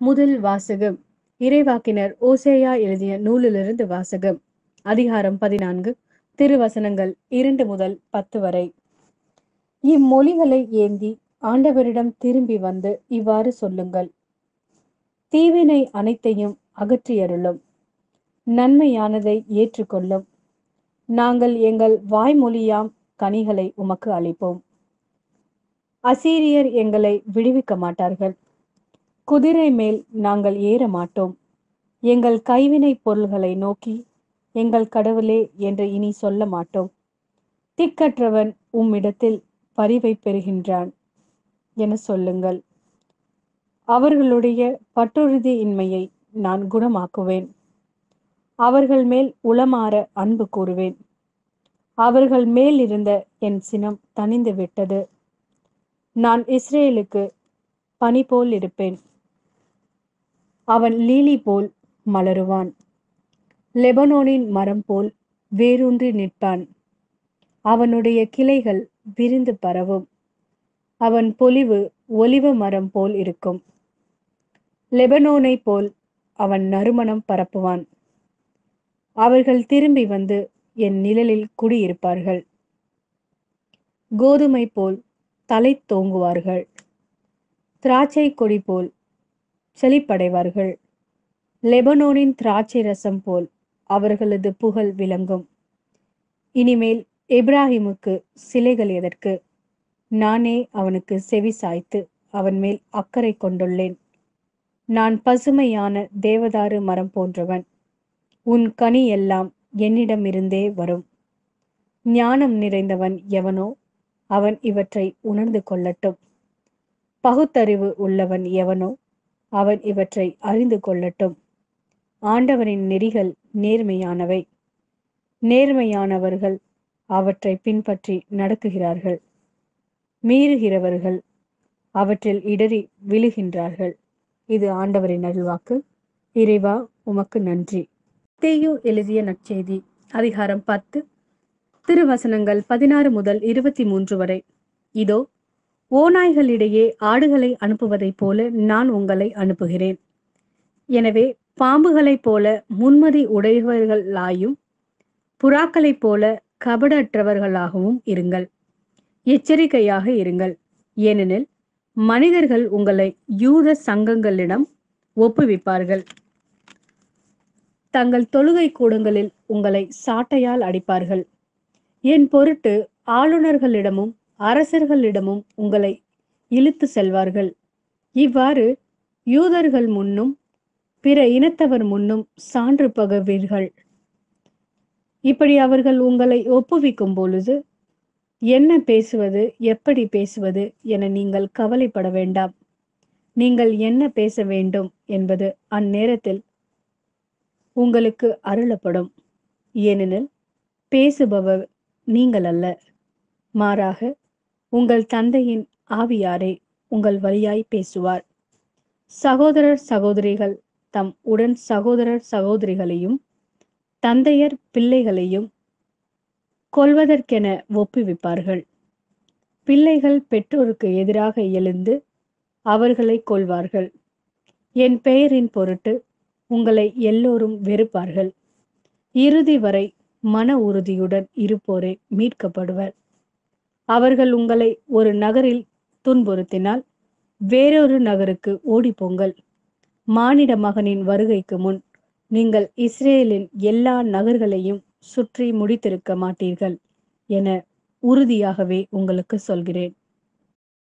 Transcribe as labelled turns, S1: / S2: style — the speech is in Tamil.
S1: முதல் வாசகம் இறைவாக்கினர் ஓசேயா எழுதிய நூலிலிருந்து வாசகம். அதிகாரம் 14, திருவசனங்கள் 2 முதல் 10 வரை. இம்மொழிகளை ஏந்தி ஆண்டவரிடம் திரும்பி வந்து இவ்வாறு சொல்லுங்கள். தீவினை அனைத்தையும் அகற்றியருளும், நன்மையானதை ஏற்றுக்கொள்ளும். நாங்கள் எங்கள் வாய்மொழியாம் கனிகளை உமக்கு அளிப்போம். அசீரியர் எங்களை விடுவிக்க மாட்டார்கள். குதிரை மேல் நாங்கள் ஏற மாட்டோம். எங்கள் கைவினை பொருள்களை நோக்கி எங்கள் கடவுளே என்று இனி சொல்ல மாட்டோம். திக்கற்றவன் உம்மிடத்தில் பரிவை பெறுகின்றான் என சொல்லுங்கள். அவர்களுடைய பற்றுறுதியின்மையை நான் குணமாக்குவேன். அவர்கள் மேல் உளமாற அன்பு கூறுவேன். அவர்கள் மேல் இருந்த என் சினம் தணிந்து விட்டது. நான் இஸ்ரேலுக்கு பனி போல் இருப்பேன். அவன் லீலி போல் மலருவான். லெபனோனின் மரம் போல் வேரூன்றி நிற்பான். அவனுடைய கிளைகள் விரிந்து பரவும். அவன் பொலிவு ஒலிவ மரம் போல் இருக்கும். லெபனோனை போல் அவன் நறுமணம் பரப்புவான். அவர்கள் திரும்பி வந்து என் நிழலில் குடியிருப்பார்கள். கோதுமை போல் தலை தோங்குவார்கள். திராட்சை கொடி போல் செழிப்படைவார்கள். லெபனோனின் திராட்சை ரசம் போல் அவர்களது புகழ் விளங்கும். இனிமேல் எப்ராஹிமுக்கு சிலைகள் எதற்கு? நானே அவனுக்கு செவி சாய்த்து அவன் மேல் அக்கறை கொண்டுள்ளேன். நான் பசுமையான தேவதாரு மரம் போன்றவன். உன் கனி எல்லாம் என்னிடமிருந்தே வரும். ஞானம் நிறைந்தவன் எவனோ அவன் இவற்றை உணர்ந்து கொள்ளட்டும். பகுத்தறிவு உள்ளவன் எவனோ அவன் இவற்றை அறிந்து கொள்ளட்டும். ஆண்டவரின் நெறிகள் நேர்மையானவை. நேர்மையானவர்கள் அவற்றை பின்பற்றி நடக்குகிறார்கள். மீறுகிறவர்கள் அவற்றில் இடறி விழுகின்றார்கள். இது ஆண்டவரின் அருள்வாக்கு. இறைவா, உமக்கு நன்றி. மத்தேயு எழுதிய நற்செய்தி அதிகாரம் 10, திருவசனங்கள் 16 முதல் 23 வரை. இதோ, ஓநாய்களிடையே ஆடுகளை அனுப்புவதைப் போல நான் உங்களை அனுப்புகிறேன். எனவே பாம்புகளைப் போல முன்மதி உடையவர்களாயும் புறாக்களைப் போல கபடற்றவர்களாகவும் இருங்கள். எச்சரிக்கையாக இருங்கள். ஏனெனில் மனிதர்கள் உங்களை யூத சங்கங்களிடம் ஒப்புவிப்பார்கள். தங்கள் தொழுகை கூடங்களில் உங்களை சாட்டையால் அடிப்பார்கள். என் பொருட்டு ஆளுநர்களிடமும் அரசர்களிடமும் உங்களை இழுத்து செல்வார்கள். இவ்வாறு யூதர்கள் முன்னும் பிற இனத்தவர் முன்னும் சான்று பகர்வீர்கள். இப்படி அவர்கள் உங்களை ஒப்புவிக்கும் பொழுது என்ன பேசுவது, எப்படி பேசுவது என நீங்கள் கவலைப்பட வேண்டாம். நீங்கள் என்ன பேச வேண்டும் என்பது அந்நேரத்தில் உங்களுக்கு அருளப்படும். ஏனெனில் பேசுபவர் நீங்கள் அல்ல, மாறாக உங்கள் தந்தையின் ஆவியாரே உங்கள் வழியாய் பேசுவார். சகோதரர் சகோதரிகள் தம் உடன் சகோதரர் சகோதரிகளையும் தந்தையர் பிள்ளைகளையும் கொல்வதற்கென ஒப்புவிப்பார்கள். பிள்ளைகள் பெற்றோருக்கு எதிராக எழுந்து அவர்களை கொல்வார்கள். என் பெயரின் பொருட்டு உங்களை எல்லோரும் வெறுப்பார்கள். இறுதி வரை மன உறுதியுடன் இருப்போரே மீட்கப்படுவர். அவர்கள் உங்களை ஒரு நகரில் துன்புறுத்தினால் வேறொரு நகருக்கு ஓடிப்போங்கள். மானிட மகனின் வருகைக்கு முன் நீங்கள் இஸ்ரேலின் எல்லா நகர்களையும் சுற்றி முடித்திருக்க மாட்டீர்கள் என உறுதியாகவே உங்களுக்கு சொல்கிறேன்.